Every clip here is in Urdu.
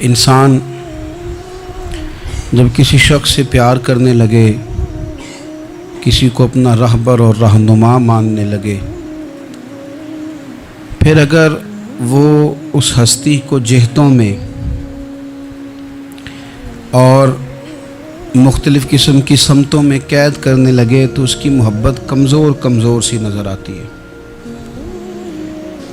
انسان جب کسی شخص سے پیار کرنے لگے، کسی کو اپنا رہبر اور رہنما ماننے لگے، پھر اگر وہ اس ہستی کو جہتوں میں اور مختلف قسم کی سمتوں میں قید کرنے لگے تو اس کی محبت کمزور سی نظر آتی ہے۔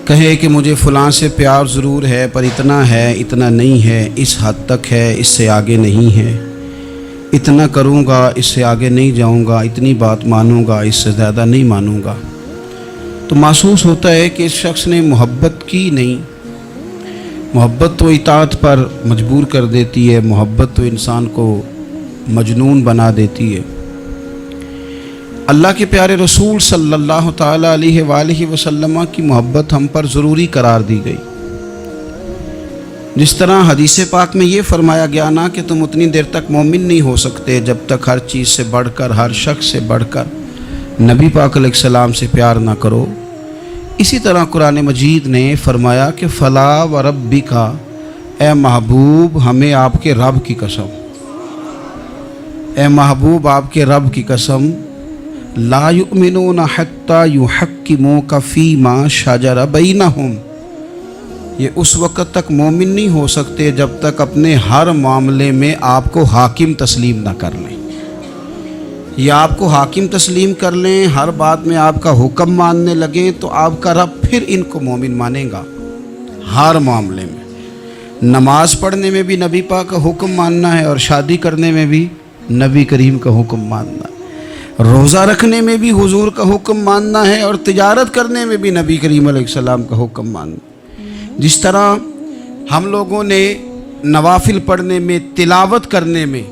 کہے کہ مجھے فلاں سے پیار ضرور ہے، پر اتنا ہے، اتنا نہیں ہے، اس حد تک ہے، اس سے آگے نہیں ہے، اتنا کروں گا، اس سے آگے نہیں جاؤں گا، اتنی بات مانوں گا، اس سے زیادہ نہیں مانوں گا، تو محسوس ہوتا ہے کہ اس شخص نے محبت کی نہیں۔ محبت تو اطاعت پر مجبور کر دیتی ہے، محبت تو انسان کو مجنون بنا دیتی ہے۔ اللہ کے پیارے رسول صلی اللہ تعالیٰ علیہ وآلہ وسلم کی محبت ہم پر ضروری قرار دی گئی۔ جس طرح حدیث پاک میں یہ فرمایا گیا نا کہ تم اتنی دیر تک مومن نہیں ہو سکتے جب تک ہر چیز سے بڑھ کر، ہر شخص سے بڑھ کر نبی پاک علیہ السلام سے پیار نہ کرو، اسی طرح قرآن مجید نے فرمایا کہ فلا و ربک، اے محبوب ہمیں آپ کے رب کی قسم، اے محبوب آپ کے رب کی قسم، لا یؤمنون حتی یحکموک فیما شجر بینہم، یہ اس وقت تک مومن نہیں ہو سکتے جب تک اپنے ہر معاملے میں آپ کو حاکم تسلیم نہ کر لیں۔ یا آپ کو حاکم تسلیم کر لیں، ہر بات میں آپ کا حکم ماننے لگیں تو آپ کا رب پھر ان کو مومن مانے گا۔ ہر معاملے میں، نماز پڑھنے میں بھی نبی پاک کا حکم ماننا ہے، اور شادی کرنے میں بھی نبی کریم کا حکم ماننا ہے، روزہ رکھنے میں بھی حضور کا حکم ماننا ہے، اور تجارت کرنے میں بھی نبی کریم علیہ السلام کا حکم ماننا ہے۔ جس طرح ہم لوگوں نے نوافل پڑھنے میں، تلاوت کرنے میں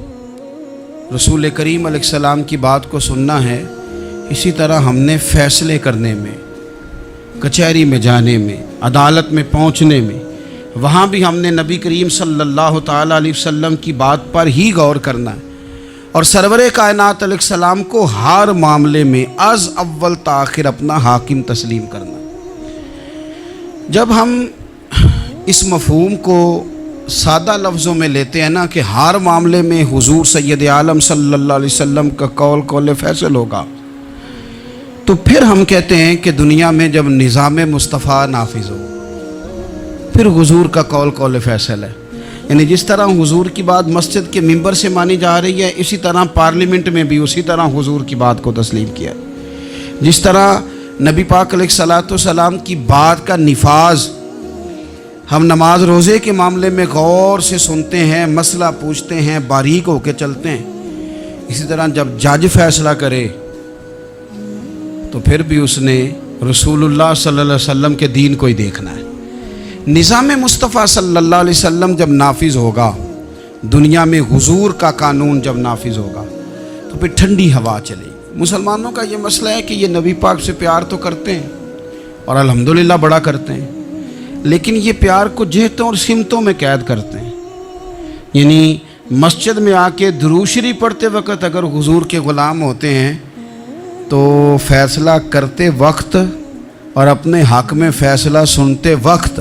رسول کریم علیہ السلام کی بات کو سننا ہے، اسی طرح ہم نے فیصلے کرنے میں، کچہری میں جانے میں، عدالت میں پہنچنے میں، وہاں بھی ہم نے نبی کریم صلی اللہ تعالیٰ علیہ وسلم کی بات پر ہی غور کرنا ہے، اور سرور کائنات علیہ السلام کو ہر معاملے میں از اول تاخر اپنا حاکم تسلیم کرنا۔ جب ہم اس مفہوم کو سادہ لفظوں میں لیتے ہیں نا کہ ہر معاملے میں حضور سید عالم صلی اللہ علیہ وسلم کا قول فیصل ہوگا، تو پھر ہم کہتے ہیں کہ دنیا میں جب نظام مصطفیٰ نافذ ہو پھر حضور کا قول فیصل ہے۔ یعنی جس طرح حضور کی بات مسجد کے ممبر سے مانی جا رہی ہے، اسی طرح پارلیمنٹ میں بھی اسی طرح حضور کی بات کو تسلیم کیا۔ جس طرح نبی پاک علیہ الصلاۃ والسلام کی بات کا نفاذ ہم نماز روزے کے معاملے میں غور سے سنتے ہیں، مسئلہ پوچھتے ہیں، باریک ہو کے چلتے ہیں، اسی طرح جب جج فیصلہ کرے تو پھر بھی اس نے رسول اللہ صلی اللہ علیہ وسلم کے دین کو ہی دیکھنا ہے۔ نظام مصطفیٰ صلی اللہ علیہ وسلم جب نافذ ہوگا، دنیا میں حضور کا قانون جب نافذ ہوگا تو پھر ٹھنڈی ہوا چلے گی۔ مسلمانوں کا یہ مسئلہ ہے کہ یہ نبی پاک سے پیار تو کرتے ہیں اور الحمدللہ بڑا کرتے ہیں، لیکن یہ پیار کو جہتوں اور سمتوں میں قید کرتے ہیں۔ یعنی مسجد میں آ کے درود شریف پڑھتے وقت اگر حضور کے غلام ہوتے ہیں تو فیصلہ کرتے وقت اور اپنے حق میں فیصلہ سنتے وقت،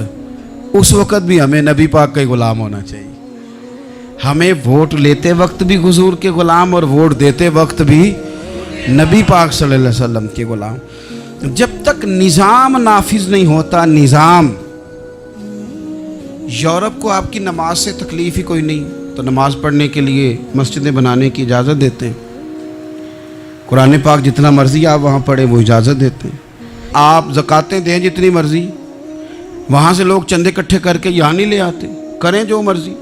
اس وقت بھی ہمیں نبی پاک کا ہی غلام ہونا چاہیے۔ ہمیں ووٹ لیتے وقت بھی حضور کے غلام اور ووٹ دیتے وقت بھی نبی پاک صلی اللہ علیہ وسلم کے غلام۔ جب تک نظام نافذ نہیں ہوتا، نظام، یورپ کو آپ کی نماز سے تکلیف ہی کوئی نہیں تو نماز پڑھنے کے لیے مسجدیں بنانے کی اجازت دیتے ہیں، قرآن پاک جتنا مرضی آپ وہاں پڑھیں وہ اجازت دیتے ہیں، آپ زکاتیں دیں جتنی مرضی، وہاں سے لوگ چندے اکٹھے کر کے یہاں نہیں لے آتے، کریں جو مرضی۔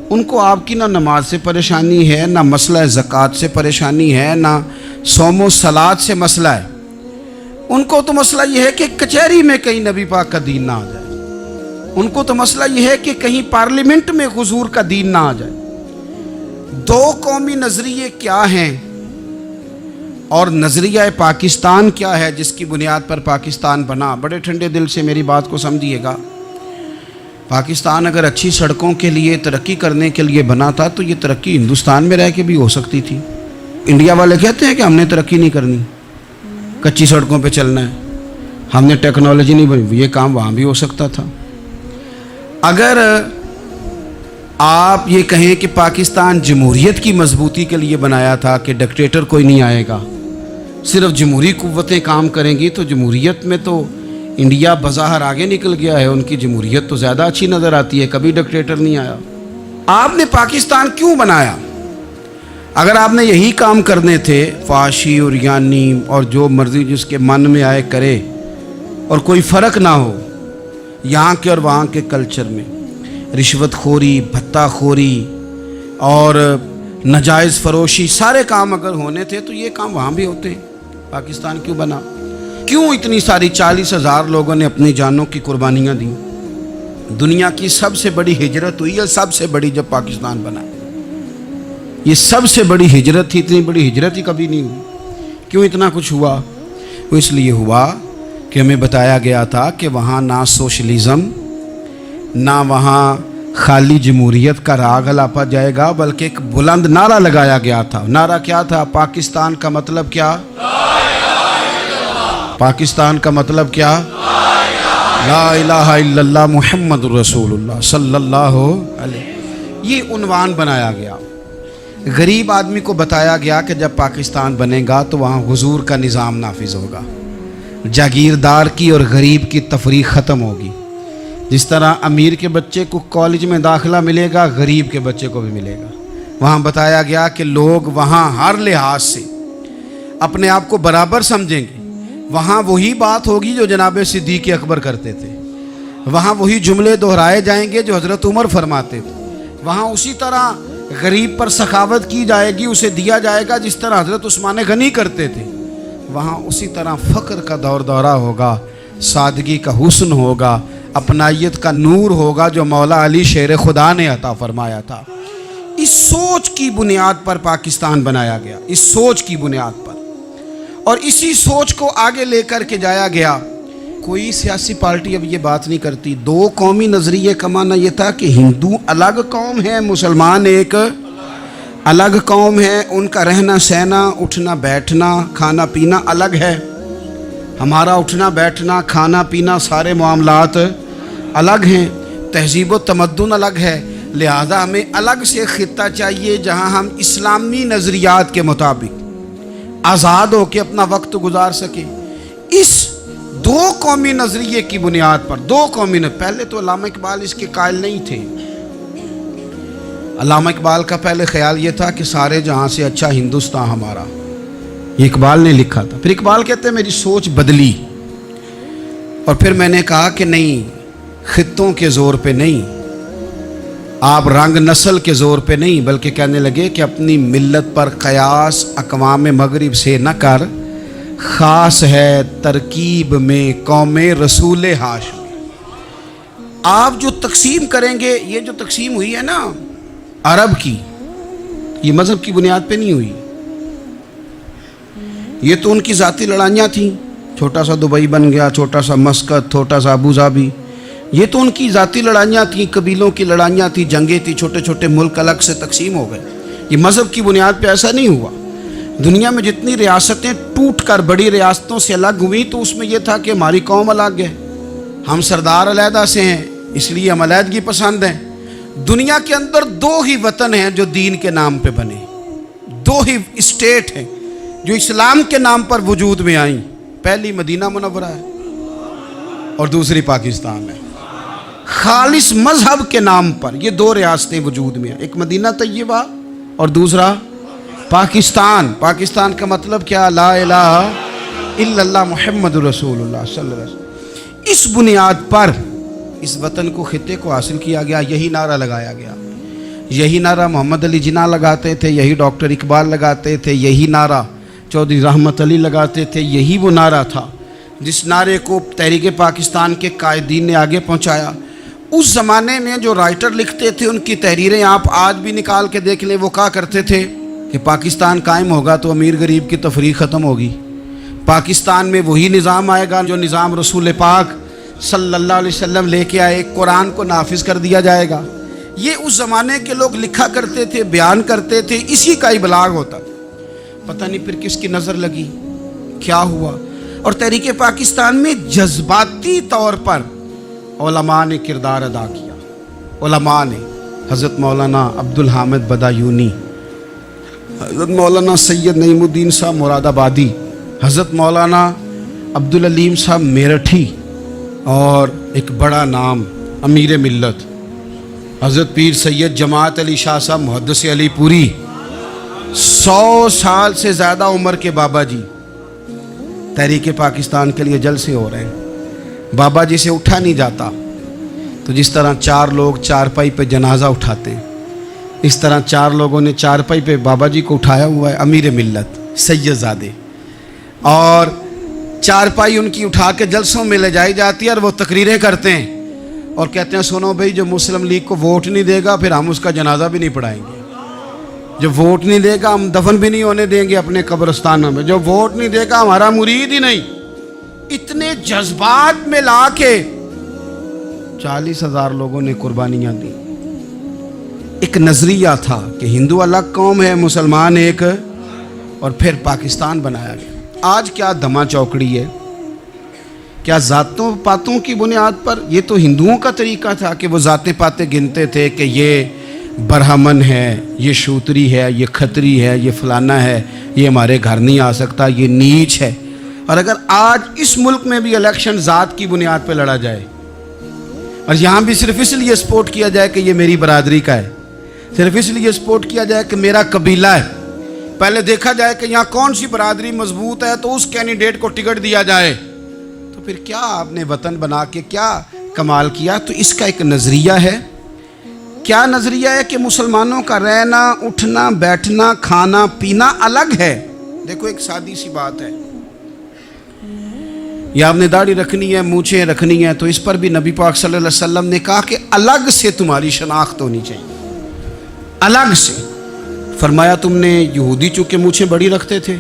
ان کو آپ کی نہ نماز سے پریشانی ہے، نہ مسئلہ زکوٰۃ سے پریشانی ہے، نہ صوم و صلات سے مسئلہ ہے، ان کو تو مسئلہ یہ ہے کہ کچہری میں کہیں نبی پاک کا دین نہ آ جائے، ان کو تو مسئلہ یہ ہے کہ کہیں پارلیمنٹ میں حضور کا دین نہ آ جائے۔ دو قومی نظریے کیا ہیں اور نظریہ پاکستان کیا ہے جس کی بنیاد پر پاکستان بنا؟ بڑے ٹھنڈے دل سے میری بات کو سمجھیے گا۔ پاکستان اگر اچھی سڑکوں کے لیے، ترقی کرنے کے لیے بنا تھا تو یہ ترقی ہندوستان میں رہ کے بھی ہو سکتی تھی۔ انڈیا والے کہتے ہیں کہ ہم نے ترقی نہیں کرنی، کچی سڑکوں پہ چلنا ہے، ہم نے ٹیکنالوجی نہیں بنی، یہ کام وہاں بھی ہو سکتا تھا۔ اگر آپ یہ کہیں کہ پاکستان جمہوریت کی مضبوطی کے لیے بنایا تھا کہ ڈکٹیٹر کوئی نہیں آئے گا، صرف جمہوری قوتیں کام کریں گی، تو جمہوریت میں تو انڈیا بظاہر آگے نکل گیا ہے، ان کی جمہوریت تو زیادہ اچھی نظر آتی ہے، کبھی ڈکٹیٹر نہیں آیا۔ آپ نے پاکستان کیوں بنایا؟ اگر آپ نے یہی کام کرنے تھے، فحاشی اور یانی اور جو مرضی جس کے من میں آئے کرے، اور کوئی فرق نہ ہو یہاں کے اور وہاں کے کلچر میں، رشوت خوری، بھتہ خوری اور ناجائز فروشی، سارے کام اگر ہونے تھے تو یہ کام وہاں بھی ہوتے ہیں۔ پاکستان کیوں بنا؟ کیوں اتنی ساری 40,000 لوگوں نے اپنی جانوں کی قربانیاں دیں؟ دنیا کی سب سے بڑی ہجرت ہوئی ہے، سب سے بڑی، جب پاکستان بنا، یہ سب سے بڑی ہجرت تھی، اتنی بڑی ہجرت ہی کبھی نہیں ہوئی۔ کیوں اتنا کچھ ہوا؟ وہ اس لیے ہوا کہ ہمیں بتایا گیا تھا کہ وہاں نہ سوشلزم، نہ وہاں خالی جمہوریت کا راگ الاپا جائے گا، بلکہ ایک بلند نعرہ لگایا گیا تھا۔ نعرہ کیا تھا؟ پاکستان کا مطلب کیا؟ پاکستان کا مطلب کیا؟ لا الہ الا اللہ محمد رسول اللہ صلی اللہ علیہ۔ یہ عنوان بنایا گیا۔ غریب آدمی کو بتایا گیا کہ جب پاکستان بنے گا تو وہاں حضور کا نظام نافذ ہوگا، جاگیردار کی اور غریب کی تفریق ختم ہوگی۔ جس طرح امیر کے بچے کو کالج میں داخلہ ملے گا، غریب کے بچے کو بھی ملے گا۔ وہاں بتایا گیا کہ لوگ وہاں ہر لحاظ سے اپنے آپ کو برابر سمجھیں گے۔ وہاں وہی بات ہوگی جو جناب صدیق اکبر کرتے تھے، وہاں وہی جملے دہرائے جائیں گے جو حضرت عمر فرماتے تھے، وہاں اسی طرح غریب پر سخاوت کی جائے گی، اسے دیا جائے گا جس طرح حضرت عثمان غنی کرتے تھے، وہاں اسی طرح فقر کا دور دورہ ہوگا، سادگی کا حسن ہوگا، اپنائیت کا نور ہوگا جو مولا علی شیر خدا نے عطا فرمایا تھا۔ اس سوچ کی بنیاد پر پاکستان بنایا گیا، اس سوچ کی بنیاد پر، اور اسی سوچ کو آگے لے کر کے جایا گیا۔ کوئی سیاسی پارٹی اب یہ بات نہیں کرتی۔ دو قومی نظریے کا معنی یہ تھا کہ ہندو الگ قوم ہے، مسلمان ایک الگ قوم ہے، ان کا رہنا سہنا، اٹھنا بیٹھنا، کھانا پینا الگ ہے، ہمارا اٹھنا بیٹھنا، کھانا پینا، سارے معاملات الگ ہیں، تہذیب و تمدن الگ ہے، لہذا ہمیں الگ سے خطہ چاہیے جہاں ہم اسلامی نظریات کے مطابق آزاد ہو کے اپنا وقت گزار سکیں۔ اس دو قومی نظریے کی بنیاد پر، دو قومی پہلے تو علامہ اقبال اس کے قائل نہیں تھے۔ علامہ اقبال کا پہلے خیال یہ تھا کہ سارے جہاں سے اچھا ہندوستان ہمارا، یہ اقبال نے لکھا تھا۔ پھر اقبال کہتے ہیں میری سوچ بدلی، اور پھر میں نے کہا کہ نہیں، خطوں کے زور پہ نہیں، آپ رنگ نسل کے زور پہ نہیں، بلکہ کہنے لگے کہ اپنی ملت پر قیاس اقوام مغرب سے نہ کر، خاص ہے ترکیب میں قوم رسول ہاشمی۔ آپ جو تقسیم کریں گے، یہ جو تقسیم ہوئی ہے نا عرب کی، یہ مذہب کی بنیاد پہ نہیں ہوئی، یہ تو ان کی ذاتی لڑائیاں تھیں، چھوٹا سا دبئی بن گیا، چھوٹا سا مسقط، چھوٹا سا ابو ظبی، یہ تو ان کی ذاتی لڑائیاں تھیں، قبیلوں کی لڑائیاں تھیں، جنگیں تھیں، چھوٹے چھوٹے ملک الگ سے تقسیم ہو گئے۔ یہ مذہب کی بنیاد پہ ایسا نہیں ہوا۔ دنیا میں جتنی ریاستیں ٹوٹ کر بڑی ریاستوں سے الگ ہوئی تو اس میں یہ تھا کہ ہماری قوم الگ ہے، ہم سردار علیحدہ سے ہیں، اس لیے ہم علیحدگی پسند ہیں۔ دنیا کے اندر دو ہی وطن ہیں جو دین کے نام پہ بنے، دو ہی اسٹیٹ ہیں جو اسلام کے نام پر وجود میں آئیں، پہلی مدینہ منورہ ہے اور دوسری پاکستان ہے۔ خالص مذہب کے نام پر یہ دو ریاستیں وجود میں ہیں، ایک مدینہ طیبہ اور دوسرا پاکستان۔ پاکستان کا مطلب کیا؟ لا الہ الا اللہ محمد رسول اللہ صلی اللہ علیہ وسلم۔ اس بنیاد پر اس وطن کو، خطے کو حاصل کیا گیا، یہی نعرہ لگایا گیا، یہی نعرہ محمد علی جناح لگاتے تھے، یہی ڈاکٹر اقبال لگاتے تھے، یہی نعرہ چودھری رحمت علی لگاتے تھے، یہی وہ نعرہ تھا جس نعرے کو تحریک پاکستان کے قائدین نے آگے پہنچایا۔ اس زمانے میں جو رائٹر لکھتے تھے ان کی تحریریں آپ آج بھی نکال کے دیکھ لیں، وہ کہا کرتے تھے کہ پاکستان قائم ہوگا تو امیر غریب کی تفریق ختم ہوگی، پاکستان میں وہی نظام آئے گا جو نظام رسول پاک صلی اللہ علیہ وسلم لے کے آئے، قرآن کو نافذ کر دیا جائے گا۔ یہ اس زمانے کے لوگ لکھا کرتے تھے، بیان کرتے تھے، اسی کا ابلاغ ہوتا تھا۔ پتہ نہیں پھر کس کی نظر لگی، کیا ہوا، اور تحریک پاکستان میں جذباتی طور پر علماء نے کردار ادا کیا۔ علماء نے، حضرت مولانا عبدال حامد بدایونی، حضرت مولانا سید نعیم الدین صاحب مراد آبادی، حضرت مولانا عبدالعلیم صاحب میرٹھی، اور ایک بڑا نام امیر ملت حضرت پیر سید جماعت علی شاہ صاحب محدث علی پوری، 100 سال سے زیادہ عمر کے بابا جی تحریک پاکستان کے لیے جلسے ہو رہے ہیں۔ بابا جی سے اٹھا نہیں جاتا، تو جس طرح 4 لوگ چارپائی پہ جنازہ اٹھاتے ہیں، اس طرح 4 لوگوں نے چارپائی پہ بابا جی کو اٹھایا ہوا ہے، امیر ملت سید زادے، اور چارپائی ان کی اٹھا کے جلسوں میں لے جائی جاتی ہے، اور وہ تقریریں کرتے ہیں اور کہتے ہیں سنو بھائی، جو مسلم لیگ کو ووٹ نہیں دے گا پھر ہم اس کا جنازہ بھی نہیں پڑھائیں گے، جو ووٹ نہیں دے گا ہم دفن بھی نہیں ہونے دیں گے اپنے قبرستانوں میں، جو ووٹ نہیں دے گا ہمارا مرید ہی نہیں۔ اتنے جذبات میں لا کے 40,000 لوگوں نے قربانیاں دی۔ ایک نظریہ تھا کہ ہندو الگ قوم ہے، مسلمان ایک، اور پھر پاکستان بنایا گیا۔ آج کیا دھما چوکڑی ہے، کیا ذاتوں پاتوں کی بنیاد پر؟ یہ تو ہندوؤں کا طریقہ تھا کہ وہ ذاتیں پاتیں گنتے تھے کہ یہ برہمن ہے، یہ شوتری ہے، یہ کھتری ہے، یہ فلانا ہے، یہ ہمارے گھر نہیں آ سکتا، یہ نیچ ہے۔ اور اگر آج اس ملک میں بھی الیکشن ذات کی بنیاد پہ لڑا جائے، اور یہاں بھی صرف اس لیے سپورٹ کیا جائے کہ یہ میری برادری کا ہے، صرف اس لیے سپورٹ کیا جائے کہ میرا قبیلہ ہے، پہلے دیکھا جائے کہ یہاں کون سی برادری مضبوط ہے تو اس کینڈیڈیٹ کو ٹکٹ دیا جائے، تو پھر کیا آپ نے وطن بنا کے کیا کمال کیا؟ تو اس کا ایک نظریہ ہے۔ کیا نظریہ ہے؟ کہ مسلمانوں کا رہنا، اٹھنا، بیٹھنا، کھانا پینا الگ ہے۔ دیکھو ایک سادی سی بات ہے، یا آپ نے داڑھی رکھنی ہے، مونچھیں رکھنی ہے، تو اس پر بھی نبی پاک صلی اللہ علیہ وسلم نے کہا کہ الگ سے تمہاری شناخت ہونی چاہیے، الگ سے۔ فرمایا تم نے یہودی چونکہ مونچھیں بڑی رکھتے تھے،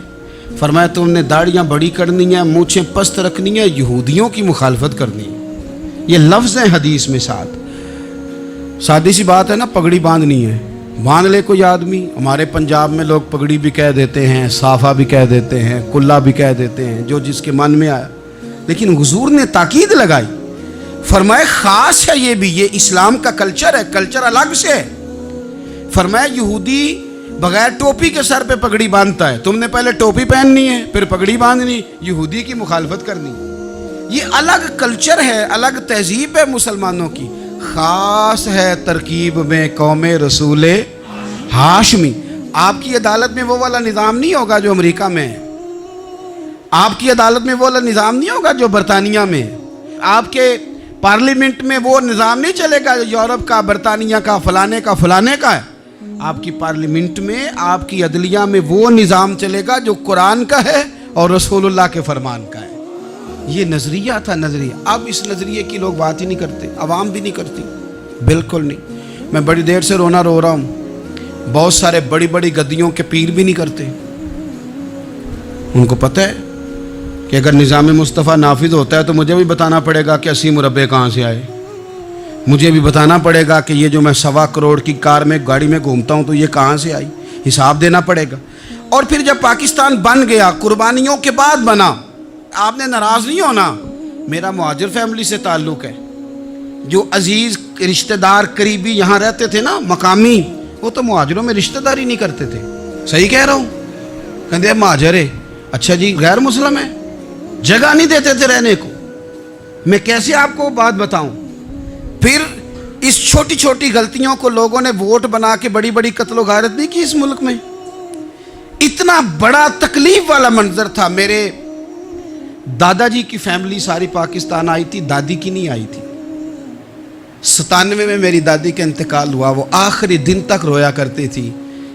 فرمایا تم نے داڑیاں بڑی کرنی ہیں، مونچھیں پست رکھنی ہیں، یہودیوں کی مخالفت کرنی ہے۔ یہ لفظ ہیں حدیث میں ساتھ۔ سادی سی بات ہے نا، پگڑی باندھنی ہے، باندھ لے کوئی آدمی۔ ہمارے پنجاب میں لوگ پگڑی بھی کہہ دیتے ہیں، صافہ بھی کہہ دیتے ہیں، کلا بھی کہہ دیتے ہیں، جو جس کے من میں آیا۔ لیکن حضور نے تاکید لگائی، فرمایا خاص ہے یہ بھی، یہ اسلام کا کلچر ہے، کلچر الگ سے ہے۔ فرمایا یہودی بغیر ٹوپی کے سر پہ پگڑی باندھتا ہے، تم نے پہلے ٹوپی پہننی ہے پھر پگڑی باندھنی، یہودی کی مخالفت کرنی۔ یہ الگ کلچر ہے، الگ تہذیب ہے مسلمانوں کی، خاص ہے ترکیب میں قوم رسول ہاشمی۔ آپ کی عدالت میں وہ والا نظام نہیں ہوگا جو امریکہ میں ہے، آپ کی عدالت میں وہ والا نظام نہیں ہوگا جو برطانیہ میں ہے، آپ کے پارلیمنٹ میں وہ نظام نہیں چلے گا جو یورپ کا، برطانیہ کا، فلانے کا ہے۔ آپ کی پارلیمنٹ میں، آپ کی عدلیہ میں وہ نظام چلے گا جو قرآن کا ہے اور رسول اللہ کے فرمان کا ہے۔ یہ نظریہ تھا، نظریہ۔ اب اس نظریے کی لوگ بات ہی نہیں کرتے، عوام بھی نہیں کرتی، بالکل نہیں۔ میں بڑی دیر سے رو رہا ہوں، بہت سارے بڑی بڑی گدیوں کے پیر بھی نہیں کرتے۔ ان کو پتہ ہے کہ اگر نظام مصطفیٰ نافذ ہوتا ہے تو مجھے بھی بتانا پڑے گا کہ 80 مربع کہاں سے آئے، مجھے بھی بتانا پڑے گا کہ یہ جو میں 1.25 کروڑ کی کار میں گاڑی میں گھومتا ہوں تو یہ کہاں سے آئی، حساب دینا پڑے گا۔ اور پھر جب پاکستان بن گیا، قربانیوں کے بعد بنا، آپ نے ناراض نہیں ہونا، میرا مہاجر فیملی سے تعلق ہے، جو عزیز رشتہ دار قریبی یہاں رہتے تھے نا، مقامی، وہ تو مہاجروں میں رشتہ داری نہیں کرتے تھے۔ صحیح کہہ رہا ہوں؟ کہتے ہیں مہاجر ہے، اچھا جی غیر مسلم ہے، جگہ نہیں دیتے تھے رہنے کو۔ میں کیسے آپ کو بات بتاؤں؟ پھر اس چھوٹی چھوٹی غلطیوں کو لوگوں نے ووٹ بنا کے بڑی بڑی قتل و غارت نہیں کی اس ملک میں۔ اتنا بڑا تکلیف والا منظر تھا۔ میرے دادا جی کی فیملی ساری پاکستان آئی تھی، دادی کی نہیں آئی تھی۔ 97 میں میری دادی کا انتقال ہوا، وہ آخری دن تک رویا کرتی تھی،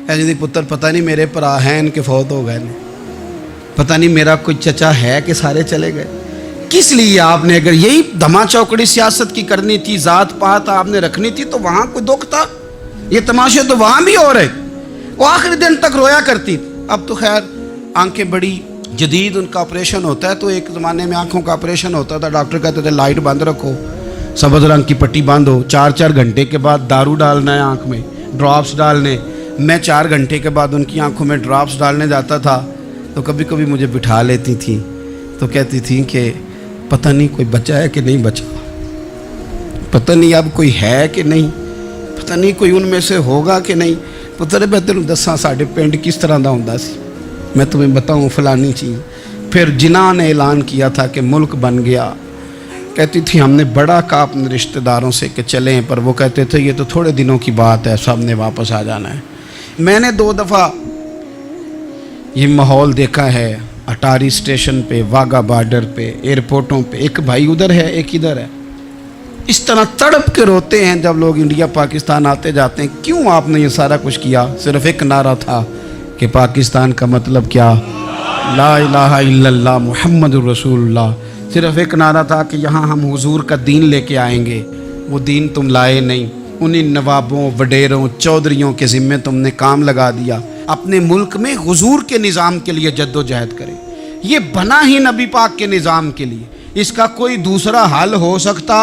اے جی پتر پتہ نہیں میرے پرا ہیں کہ فوت ہو گئے، پتہ نہیں میرا کوئی چچا ہے کہ سارے چلے گئے۔ کس لیے آپ نے، اگر یہی دھما چوکڑی سیاست کی کرنی تھی، ذات پات آپ نے رکھنی تھی، تو وہاں کوئی دکھ تھا؟ یہ تماشے تو وہاں بھی ہو رہے۔ وہ آخری دن تک رویا کرتی تھی۔ اب تو خیر آنکھیں بڑی جدید، ان کا آپریشن ہوتا ہے، تو ایک زمانے میں آنکھوں کا آپریشن ہوتا تھا، ڈاکٹر کہتے تھے لائٹ بند رکھو، سبز رنگ کی پٹی باندھو، 4 گھنٹے کے بعد دارو ڈالنا ہے آنکھ میں، ڈراپس ڈالنے۔ میں 4 گھنٹے کے بعد ان کی آنکھوں میں ڈراپس ڈالنے جاتا تھا، تو کبھی کبھی مجھے بٹھا لیتی تھیں، تو کہتی تھیں کہ پتہ نہیں کوئی بچا ہے کہ نہیں بچا، پتہ نہیں اب کوئی ہے کہ نہیں، پتہ نہیں کوئی ان میں سے ہوگا کہ نہیں. پتر میں تینوں دساں ساڈے پنڈ کس طرح دا ہوندا سی, میں تمہیں بتاؤں فلانی چیز. پھر جناح نے اعلان کیا تھا کہ ملک بن گیا. کہتی تھی ہم نے بڑا کہا اپنے رشتہ داروں سے کہ چلیں, پر وہ کہتے تھے یہ تو تھوڑے دنوں کی بات ہے, سب نے واپس آ جانا ہے. میں نے 2 دفعہ یہ ماحول دیکھا ہے اٹاری اسٹیشن پہ, واگا بارڈر پہ, ایئرپورٹوں پہ. ایک بھائی ادھر ہے, ایک ادھر ہے. اس طرح تڑپ کے روتے ہیں جب لوگ انڈیا پاکستان آتے جاتے ہیں. کیوں آپ نے یہ سارا کچھ کیا؟ صرف ایک نعرہ تھا کہ پاکستان کا مطلب کیا؟ لا الہ الا اللہ محمد الرسول اللہ. صرف ایک نعرہ تھا کہ یہاں ہم حضور کا دین لے کے آئیں گے. وہ دین تم لائے نہیں. انہیں نوابوں, وڈیروں, چودھریوں کے ذمے تم نے کام لگا دیا. اپنے ملک میں حضور کے نظام کے لیے جد و جہد کریں. یہ بنا ہی نبی پاک کے نظام کے لیے. اس کا کوئی دوسرا حل ہو سکتا؟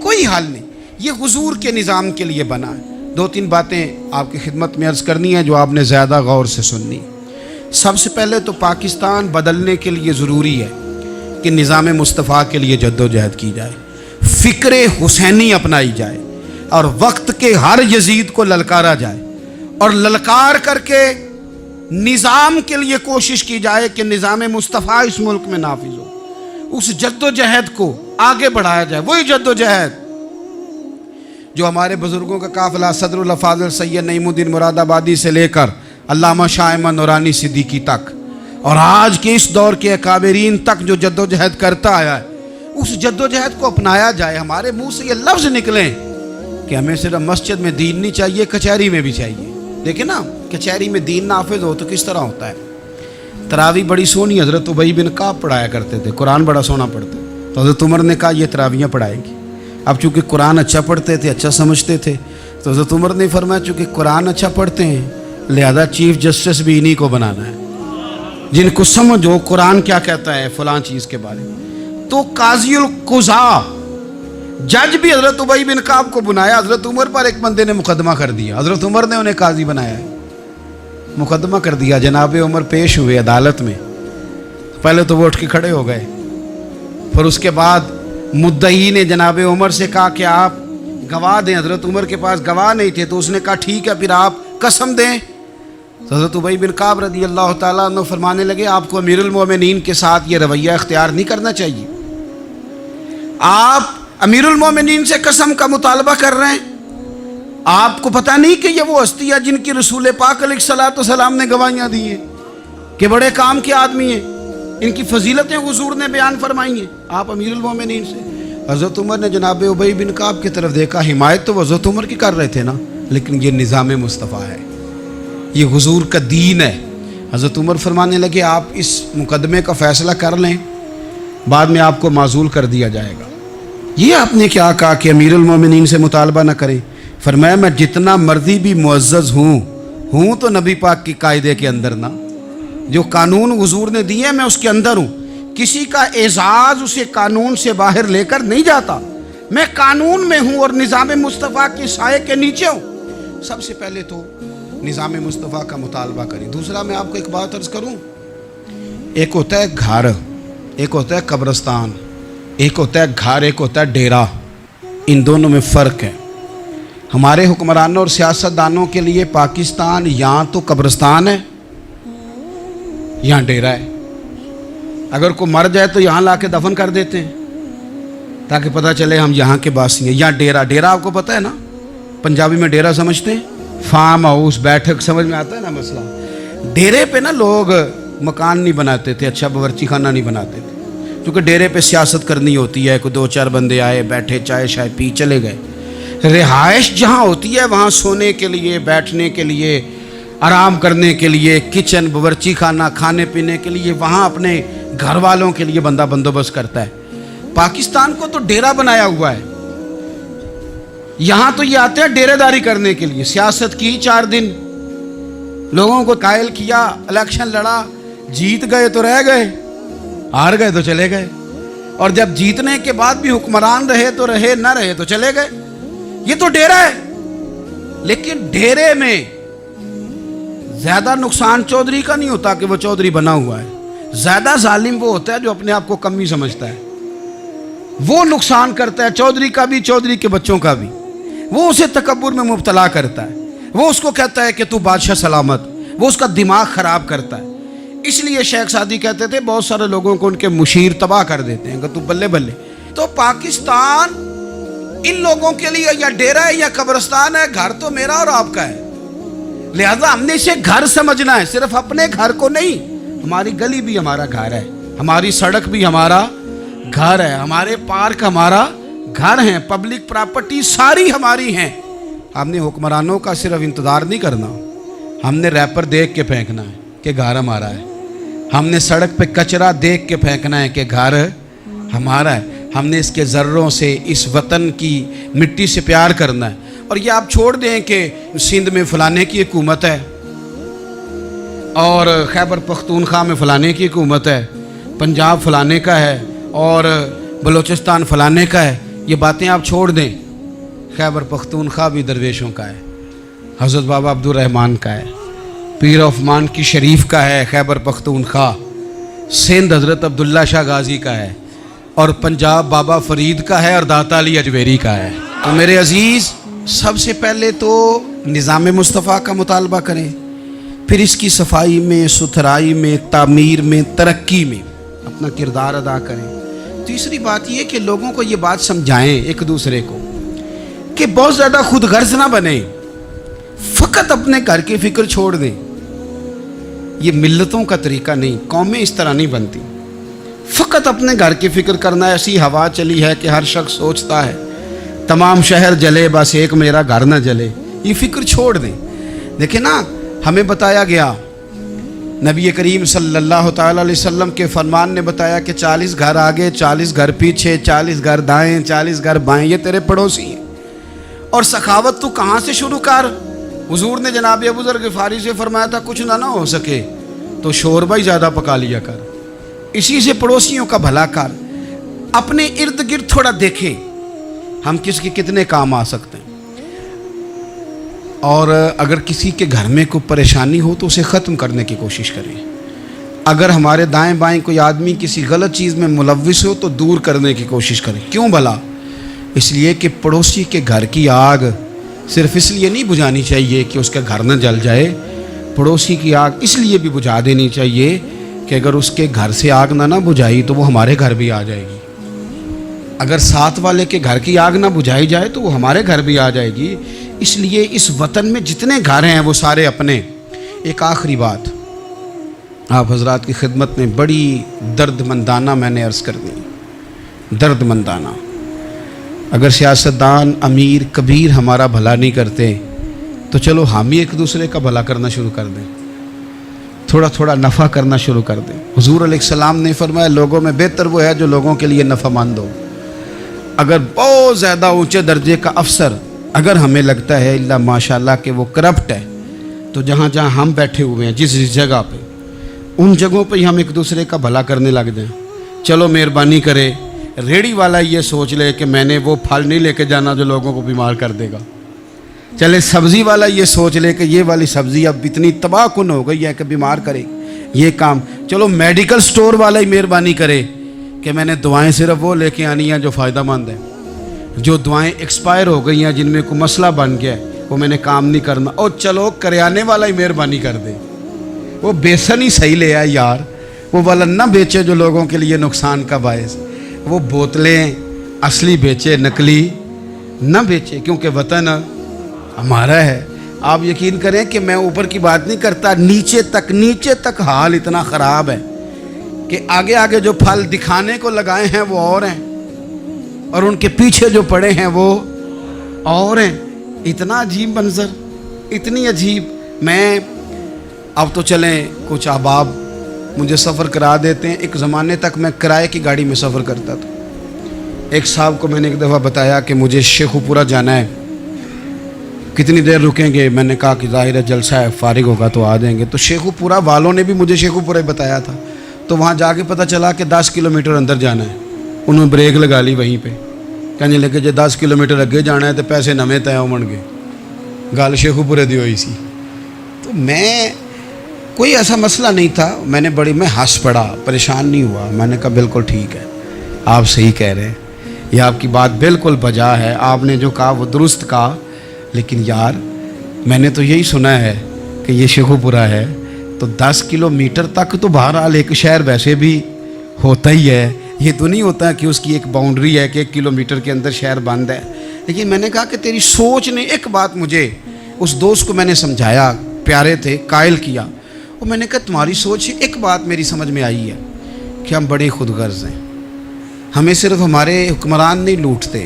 کوئی حل نہیں. یہ حضور کے نظام کے لیے بنا ہے. 2-3 باتیں آپ کی خدمت میں عرض کرنی ہے جو آپ نے زیادہ غور سے سننی. سب سے پہلے تو پاکستان بدلنے کے لیے ضروری ہے کہ نظام مصطفیٰ کے لیے جد و جہد کی جائے, فکر حسینی اپنائی جائے, اور وقت کے ہر یزید کو للکارا جائے, اور للکار کر کے نظام کے لیے کوشش کی جائے کہ نظام مصطفیٰ اس ملک میں نافذ ہو. اس جد و جہد کو آگے بڑھایا جائے. وہی جد و جہد جو ہمارے بزرگوں کا قافلہ صدر الافاضل سید نعیم الدین مراد آبادی سے لے کر علامہ شاہ احمد نورانی صدیقی تک, اور آج کے اس دور کے اکابرین تک جو جد و جہد کرتا آیا ہے, اس جد و جہد کو اپنایا جائے. ہمارے منہ سے یہ لفظ نکلیں کہ ہمیں صرف مسجد میں دین نہیں چاہیے, کچہری میں بھی چاہیے. دیکھیں نا, کچہری میں دین نافذ ہو تو کس طرح ہوتا ہے. تراویح بڑی سونی حضرت ابی بن کعب پڑھایا کرتے تھے, قرآن بڑا سونا پڑھتے, تو حضرت عمر نے کہا یہ تراویحیں پڑھائے گی. اب چونکہ قرآن اچھا پڑھتے تھے, اچھا سمجھتے تھے, تو حضرت عمر نے فرمایا چونکہ قرآن اچھا پڑھتے ہیں لہذا چیف جسٹس بھی انہی کو بنانا ہے, جن کو سمجھ ہو قرآن کیا کہتا ہے فلاں چیز کے بارے میں. تو قاضی القضاء جج بھی حضرت ابی بن کعب کو بنایا. حضرت عمر پر ایک بندے نے مقدمہ کر دیا, حضرت عمر نے انہیں قاضی بنایا ہے, مقدمہ کر دیا. جناب عمر پیش ہوئے عدالت میں. پہلے تو وہ اٹھ کے کھڑے ہو گئے, پھر اس کے بعد مدعی نے جناب عمر سے کہا کہ آپ گواہ دیں. حضرت عمر کے پاس گواہ نہیں تھے, تو اس نے کہا ٹھیک ہے پھر آپ قسم دیں. تو حضرت ابی بن کعب رضی اللہ تعالیٰ عنہ فرمانے لگے آپ کو امیر المومنین کے ساتھ یہ رویہ اختیار نہیں کرنا چاہیے. آپ امیر المومنین سے قسم کا مطالبہ کر رہے ہیں. آپ کو پتہ نہیں کہ یہ وہ ہستی ہے جن کی رسول پاک علیہ الصلوۃ والسلام نے گواہیاں دی ہیں کہ بڑے کام کے آدمی ہیں, ان کی فضیلتیں حضور نے بیان فرمائی ہیں. آپ امیر المومنین سے. حضرت عمر نے جناب ابی بن کعب کی طرف دیکھا. حمایت تو حضرت عمر کی کر رہے تھے نا, لیکن یہ نظام مصطفیٰ ہے, یہ حضور کا دین ہے. حضرت عمر فرمانے لگے آپ اس مقدمے کا فیصلہ کر لیں, بعد میں آپ کو معزول کر دیا جائے گا. یہ آپ نے کیا کہا کہ امیر المومنین سے مطالبہ نہ کریں؟ فرمایا میں جتنا مرضی بھی معزز ہوں تو نبی پاک کی قاعدے کے اندر نا, جو قانون حضور نے دیے میں اس کے اندر ہوں. کسی کا اعزاز اسے قانون سے باہر لے کر نہیں جاتا. میں قانون میں ہوں اور نظام مصطفیٰ کے سائے کے نیچے ہوں. سب سے پہلے تو نظام مصطفیٰ کا مطالبہ کریں. دوسرا میں آپ کو ایک بات عرض کروں, ایک ہوتا ہے گھر, ایک ہوتا ہے قبرستان, ایک ہوتا ہے گھر, ایک ہوتا ہے ڈیرا. ان دونوں میں فرق ہے. ہمارے حکمرانوں اور سیاست دانوں کے لیے پاکستان یہاں تو قبرستان ہے, یہاں ڈیرا ہے. اگر کوئی مر جائے تو یہاں لا کے دفن کر دیتے ہیں تاکہ پتہ چلے ہم یہاں کے باسی ہیں. یہاں ڈیرا آپ کو پتہ ہے نا, پنجابی میں ڈیرا سمجھتے ہیں, فارم ہاؤس, بیٹھک, سمجھ میں آتا ہے نا مسئلہ. ڈیرے پہ نا لوگ مکان نہیں بناتے تھے, اچھا باورچی خانہ نہیں بناتے تھے, کیونکہ ڈیرے پہ سیاست کرنی ہوتی ہے. کوئی 2-4 بندے آئے, بیٹھے, چائے شائے پی, چلے گئے. رہائش جہاں ہوتی ہے وہاں سونے کے لیے, بیٹھنے کے لیے, آرام کرنے کے لیے, کچن, باورچی خانہ, کھانے پینے کے لیے, وہاں اپنے گھر والوں کے لیے بندہ بندوبست کرتا ہے. پاکستان کو تو ڈیرا بنایا ہوا ہے. یہاں تو یہ آتے ہیں ڈیرے داری کرنے کے لیے. سیاست کی 4 دن, لوگوں کو قائل کیا, الیکشن لڑا, جیت گئے تو رہ گئے, ہار گئے تو چلے گئے, اور جب جیتنے کے بعد بھی حکمران رہے تو رہے, نہ رہے تو چلے گئے. یہ تو ڈیرا ہے. لیکن ڈیرے میں زیادہ نقصان چودھری کا نہیں ہوتا کہ وہ چودھری بنا ہوا ہے. زیادہ ظالم وہ ہوتا ہے جو اپنے آپ کو کمی سمجھتا ہے, وہ نقصان کرتا ہے, چودھری کا بھی, چودھری کے بچوں کا بھی. وہ اسے تکبر میں مبتلا کرتا ہے، وہ اس کو کہتا ہے کہ تو بادشاہ سلامت، وہ اس کا دماغ خراب کرتا ہے۔ اس لیے شیخ سعدی کہتے تھے بہت سارے لوگوں کو ان کے مشیر تباہ کر دیتے ہیں کہ تو بلے بلے۔ تو پاکستان ان لوگوں کے لیے یا ڈیرا ہے یا قبرستان ہے، گھر تو میرا اور آپ کا ہے، لہذا ہم نے اسے گھر سمجھنا ہے، صرف اپنے گھر کو نہیں۔ ہماری گلی بھی ہمارا گھر ہے، ہماری سڑک بھی ہمارا گھر ہے، ہمارے پارک ہمارا گھر ہیں، پبلک پراپرٹی ساری ہماری ہیں۔ ہم نے حکمرانوں کا صرف انتظار نہیں کرنا، ہم نے ریپر دیکھ کے پھینکنا ہے کہ گھر ہمارا ہے، ہم نے سڑک پہ کچرا دیکھ کے پھینکنا ہے کہ گھر ہمارا ہے، ہم نے اس کے ذروں سے، اس وطن کی مٹی سے پیار کرنا ہے۔ اور یہ آپ چھوڑ دیں کہ سندھ میں فلانے کی حکومت ہے اور خیبر پختونخوا میں فلانے کی حکومت ہے، پنجاب فلانے کا ہے اور بلوچستان فلانے کا ہے، یہ باتیں آپ چھوڑ دیں۔ خیبر پختونخوا بھی درویشوں کا ہے، حضرت بابا عبدالرحمن کا ہے، پیر عثمان کی شریف کا ہے خیبر پختونخوا، سندھ حضرت عبداللہ شاہ غازی کا ہے، اور پنجاب بابا فرید کا ہے اور داتا علی اجمیری کا ہے۔ تو میرے عزیز، سب سے پہلے تو نظام مصطفیٰ کا مطالبہ کریں، پھر اس کی صفائی میں، ستھرائی میں، تعمیر میں، ترقی میں اپنا کردار ادا کریں۔ تیسری بات یہ کہ لوگوں کو یہ بات سمجھائیں ایک دوسرے کو کہ بہت زیادہ خود غرض نہ بنیں، فقط اپنے گھر کی فکر چھوڑ دیں۔ یہ ملتوں کا طریقہ نہیں، قومیں اس طرح نہیں بنتی۔ فقط اپنے گھر کی فکر کرنا، ایسی ہوا چلی ہے کہ ہر شخص سوچتا ہے تمام شہر جلے بس ایک میرا گھر نہ جلے، یہ فکر چھوڑ دیں۔ دیکھیں نا، ہمیں بتایا گیا، نبی کریم صلی اللہ تعالیٰ علیہ وسلم کے فرمان نے بتایا کہ 40 گھر آگے، 40 گھر پیچھے، 40 گھر دائیں، 40 گھر بائیں، یہ تیرے پڑوسی ہیں۔ اور سخاوت تو کہاں سے شروع کر؟ حضور نے جناب ابو ذر غفاری سے فرمایا تھا کچھ نہ ہو سکے تو شوربہ ہی زیادہ پکا لیا کر، اسی سے پڑوسیوں کا بھلا کر۔ اپنے ارد گرد تھوڑا دیکھیں ہم کس کے کتنے کام آ سکتے ہیں، اور اگر کسی کے گھر میں کوئی پریشانی ہو تو اسے ختم کرنے کی کوشش کریں۔ اگر ہمارے دائیں بائیں کوئی آدمی کسی غلط چیز میں ملوث ہو تو دور کرنے کی کوشش کریں۔ کیوں بھلا؟ اس لیے کہ پڑوسی کے گھر کی آگ صرف اس لیے نہیں بجھانی چاہیے کہ اس کا گھر نہ جل جائے، پڑوسی کی آگ اس لیے بھی بجھا دینی چاہیے کہ اگر اس کے گھر سے آگ نہ بجھائی تو وہ ہمارے گھر بھی آ جائے گی، اگر ساتھ والے کے گھر کی آگ نہ بجھائی جائے تو وہ ہمارے گھر بھی آ جائے گی۔ اس لیے اس وطن میں جتنے گھر ہیں وہ سارے اپنے۔ ایک آخری بات آپ حضرات کی خدمت میں بڑی درد مندانہ میں نے عرض کر دی، درد مندانہ۔ اگر سیاستدان امیر کبیر ہمارا بھلا نہیں کرتے تو چلو ہم ہی ایک دوسرے کا بھلا کرنا شروع کر دیں، تھوڑا تھوڑا نفع کرنا شروع کر دیں۔ حضور علیہ السلام نے فرمایا لوگوں میں بہتر وہ ہے جو لوگوں کے لیے نفع مند ہو۔ اگر بہت زیادہ اونچے درجے کا افسر اگر ہمیں لگتا ہے اللہ ماشاءاللہ کہ وہ کرپٹ ہے، تو جہاں جہاں ہم بیٹھے ہوئے ہیں جس جگہ پہ، ان جگہوں پہ ہی ہم ایک دوسرے کا بھلا کرنے لگ جائیں۔ چلو مہربانی کرے ریڑھی والا یہ سوچ لے کہ میں نے وہ پھل نہیں لے کے جانا جو لوگوں کو بیمار کر دے گا، چلے سبزی والا یہ سوچ لے کہ یہ والی سبزی اب اتنی تباہ کن ہو گئی ہے کہ بیمار کرے یہ کام، چلو میڈیکل سٹور والا ہی مہربانی کرے کہ میں نے دعائیں صرف وہ لے کے آنی ہیں جو فائدہ مند ہیں، جو دعائیں ایکسپائر ہو گئی ہیں جن میں کوئی مسئلہ بن گیا ہے وہ میں نے کام نہیں کرنا۔ اور چلو کریانے والا ہی مہربانی کر دے، وہ بیسن ہی صحیح لے آئے یار، وہ والا نہ بیچے جو لوگوں کے لیے نقصان کا باعث، وہ بوتلیں اصلی بیچے نقلی نہ بیچے، کیونکہ وطن ہمارا ہے۔ آپ یقین کریں کہ میں اوپر کی بات نہیں کرتا، نیچے تک حال اتنا خراب ہے کہ آگے آگے جو پھل دکھانے کو لگائے ہیں وہ اور ہیں، اور ان کے پیچھے جو پڑے ہیں وہ اور ہیں۔ اتنا عجیب منظر، اتنی عجیب۔ میں اب تو چلیں کچھ احباب مجھے سفر کرا دیتے ہیں، ایک زمانے تک میں کرائے کی گاڑی میں سفر کرتا تھا۔ ایک صاحب کو میں نے ایک دفعہ بتایا کہ مجھے شیخو پورہ جانا ہے، کتنی دیر رکیں گے؟ میں نے کہا کہ ظاہر ہے جلسہ ہے، فارغ ہوگا تو آ جائیں گے۔ تو شیخو پورہ والوں نے بھی مجھے شیخو پورہ بتایا تھا، تو وہاں جا کے پتہ چلا کہ 10 کلومیٹر اندر جانا ہے۔ انہوں نے بریک لگا لی وہیں پہ، کہنے لگے جی 10 کلومیٹر اگے جانا ہے تو پیسے نویں طے ہون گے، گل شیخو پورے دی ہوئی سی۔ تو میں کوئی ایسا مسئلہ نہیں تھا، میں ہنس پڑا، پریشان نہیں ہوا، میں نے کہا بالکل ٹھیک ہے، آپ صحیح کہہ رہے ہیں۔ یہ آپ کی بات بالکل بجا ہے، آپ نے جو کہا وہ درست کہا، لیکن یار میں نے تو یہی سنا ہے کہ یہ شیخو پورہ ہے تو 10 کلومیٹر تک تو بہرحال ایک شہر ویسے بھی ہوتا ہی ہے، یہ تو نہیں ہوتا کہ اس کی ایک باؤنڈری ہے کہ 1 کلومیٹر کے اندر شہر بند ہے۔ لیکن میں نے کہا کہ تیری سوچ نے ایک بات مجھے، اس دوست کو میں نے سمجھایا، پیارے تھے، قائل کیا، اور میں نے کہا تمہاری سوچ سے ایک بات میری سمجھ میں آئی ہے کہ ہم بڑے خود غرض ہیں، ہمیں صرف ہمارے حکمران نہیں لوٹتے،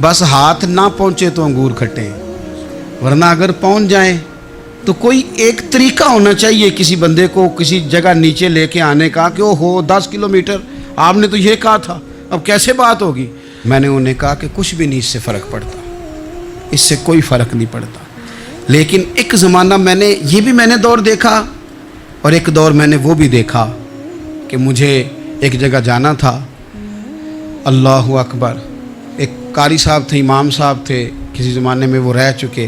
بس ہاتھ نہ پہنچے تو انگور کھٹے، ورنہ اگر پہنچ جائیں تو کوئی ایک طریقہ ہونا چاہیے کسی بندے کو کسی جگہ نیچے لے کے آنے کا کہ او ہو 10 کلومیٹر آپ نے تو یہ کہا تھا، اب کیسے بات ہوگی؟ میں نے انہیں کہا کہ کچھ بھی نہیں اس سے فرق پڑتا، اس سے کوئی فرق نہیں پڑتا، لیکن ایک زمانہ میں نے دور دیکھا، اور ایک دور میں نے وہ بھی دیکھا کہ مجھے ایک جگہ جانا تھا، اللہ اکبر، ایک قاری صاحب تھے، امام صاحب تھے، کسی زمانے میں وہ رہ چکے،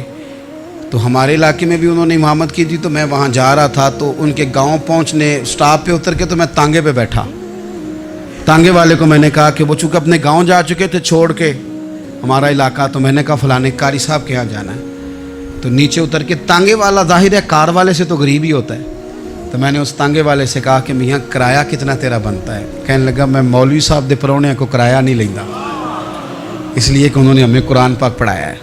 تو ہمارے علاقے میں بھی انہوں نے امامت کی تھی، تو میں وہاں جا رہا تھا، تو ان کے گاؤں پہنچنے سٹاپ پہ اتر کے تو میں تانگے پہ بیٹھا، تانگے والے کو میں نے کہا کہ وہ چونکہ اپنے گاؤں جا چکے تھے چھوڑ کے ہمارا علاقہ، تو میں نے کہا فلانے قاری صاحب کے یہاں جانا ہے، تو نیچے اتر کے تانگے والا ظاہر ہے کار والے سے تو غریب ہی ہوتا ہے، تو میں نے اس تانگے والے سے کہا کہ میاں کرایہ کتنا تیرا بنتا ہے؟ کہنے لگا میں مولوی صاحب دے پرونے کو کرایہ نہیں لینا، اس لیے کہ انہوں نے ہمیں قرآن پاک پڑھایا ہے،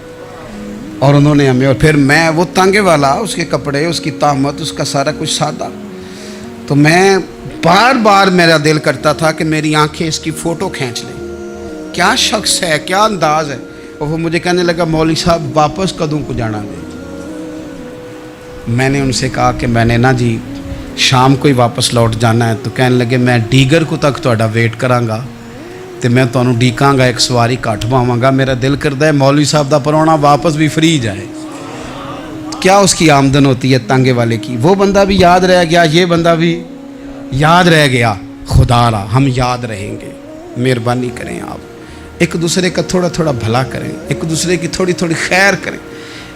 اور انہوں نے ہمیں، اور پھر میں وہ تانگے والا، اس کے کپڑے، اس کی طامت، اس کا سارا کچھ سادہ، تو میں بار بار میرا دل کرتا تھا کہ میری آنکھیں اس کی فوٹو کھینچ لیں، کیا شخص ہے، کیا انداز ہے، اور وہ مجھے کہنے لگا مولوی صاحب واپس کدوں کو جانا دے؟ میں نے ان سے کہا کہ میں نے نا جی شام کو ہی واپس لوٹ جانا ہے، تو کہنے لگے میں ڈیگر کو تک تہاڈا ویٹ کراں گا تے میں تانوں ڈیکاں گا، ایک سواری کٹ پاواں گا، میرا دل کردا ہے مولوی صاحب دا پرونا واپس بھی فری جائے۔ کیا اس کی آمدن ہوتی ہے تانگے والے کی؟ وہ بندہ بھی یاد رہ گیا، یہ بندہ بھی یاد رہ گیا، خدا را ہم یاد رہیں گے، مہربانی کریں آپ ایک دوسرے کا تھوڑا تھوڑا بھلا کریں، ایک دوسرے کی تھوڑی تھوڑی خیر کریں،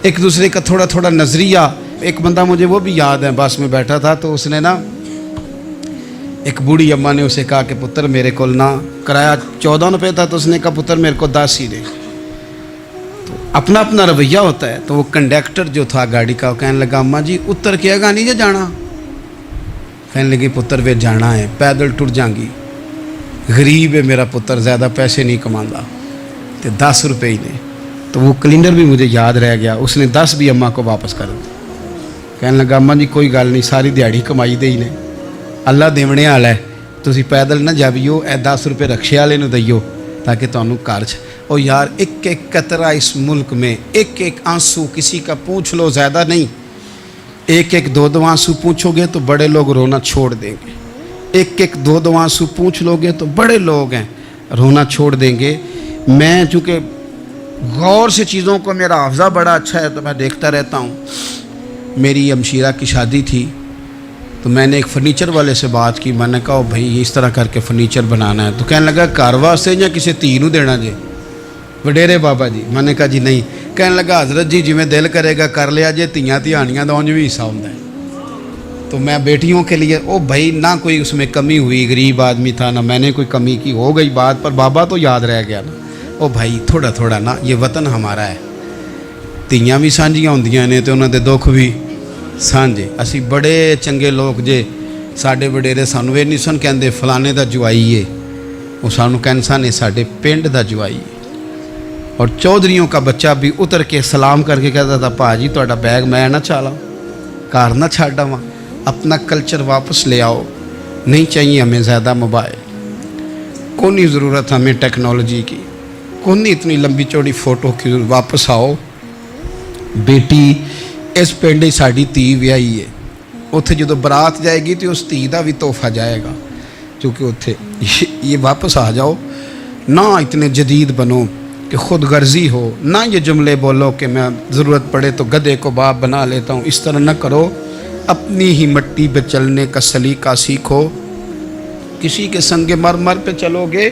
ایک دوسرے کا تھوڑا تھوڑا نظریہ۔ ایک بندہ مجھے وہ بھی یاد ہے، بس میں بیٹھا تھا تو اس نے نا، ایک بوڑھی اماں نے اسے کہا کہ پتر میرے کو نا کرایہ 14 روپے تھا، تو اس نے کہا پتر میرے کو 10 ہی دے، تو اپنا اپنا رویہ ہوتا ہے۔ تو وہ کنڈکٹر جو تھا گاڑی کا، وہ کہنے لگا اماں جی اتر کے گا نہیں جے جانا؟ کہنے لگی پتر وے جانا ہے، پیدل ٹر جائیں گی، غریب ہے میرا پتر، زیادہ پیسے نہیں کماندا، تو 10 روپے ہی نے۔ تو وہ کلینڈر بھی مجھے یاد رہ گیا، اس نے 10 بھی اماں کو واپس کر دیا۔ کہنے لگا اماں جی کوئی گل نہیں، ساری دیہڑی کمائی دے ہی نے، اللہ دیونے والا ہے، تسی پیدل نہ جاویو، اے 10 روپے رکشے والے نو دئیو تاکہ تانوں گھر چ۔ او یار ایک ایک قطرہ اس ملک میں، ایک ایک آنسو کسی کا پوچھ لو، زیادہ نہیں، ایک ایک 2 آنسو پوچھو گے تو بڑے لوگ رونا چھوڑ دیں گے، ایک ایک 2 آنسو پوچھ لو گے تو بڑے لوگ ہیں رونا چھوڑ دیں گے۔ میں چونکہ غور سے چیزوں کو، میرا حافظہ بڑا اچھا ہے تو میں دیکھتا رہتا ہوں۔ میری ہمشیرہ کی شادی تھی تو میں نے ایک فرنیچر والے سے بات کی، میں نے کہا بھائی یہ اس طرح کر کے فرنیچر بنانا ہے، تو کہنے لگا گھر واسطے یا کسی تھی نو دینا جی؟ وڈیرے بابا جی۔ میں نے کہا جی نہیں۔ کہنے لگا حضرت جی جویں دل کرے گا کر لیا جے، تیاں تہانیاں دا اونج بھی حصہ ہوندا ہے، تو میں بیٹیوں کے لیے، او بھائی نہ کوئی اس میں کمی ہوئی، غریب آدمی تھا نہ میں نے کوئی کمی کی، ہو گئی بات، پر بابا تو یاد رہ گیا نا۔ او بھائی تھوڑا تھوڑا نا، یہ وطن ہمارا ہے، تیاں بھی سانجیاں ہوندیاں نے تے انہاں دے دکھ بھی سانجے۔ اسی بڑے چنگے لوگ جے، ساڈے وڈیرے سانو اے نہیں سن کہندے فلانے دا جوائی ہے، وہ سانو کہن سن ساڈے پنڈ دا جوائی ہے۔ اور چودھریوں کا بچہ بھی اتر کے سلام کر کے کہتا تھا پا جی تہاڈا بیگ میں نہ چالا، کار نہ چھڈ آواں، اپنا کلچر واپس لے آؤ، نہیں چاہیے ہمیں زیادہ موبائل، کونی ضرورت ہمیں ٹیکنالوجی کی، کونی اتنی لمبی چوڑی فوٹو کی، واپس آؤ۔ بیٹی اس پنڈ ساڈی تھی ویائی ہے، اتنے جدو برات جائے گی تو اس تھی کا بھی تحفہ جائے گا، کیونکہ اتنے یہ واپس آ جاؤ، نہ اتنے جدید بنو کہ خود غرضی ہو، نہ یہ جملے بولو کہ میں ضرورت پڑے تو گدھے کو باپ بنا لیتا ہوں، اس طرح نہ کرو، اپنی ہی مٹی پہ چلنے کا سلیقہ سیکھو۔ کسی کے سنگ مرمر پہ چلو گے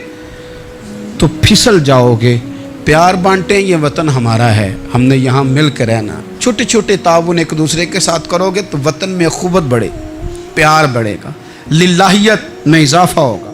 تو پھسل جاؤ گے۔ پیار بانٹیں، یہ وطن ہمارا ہے، ہم نے یہاں مل کے رہنا۔ چھوٹے چھوٹے تعاون ایک دوسرے کے ساتھ کرو گے تو وطن میں اخوت بڑھے، پیار بڑھے گا، للہیت میں اضافہ ہوگا۔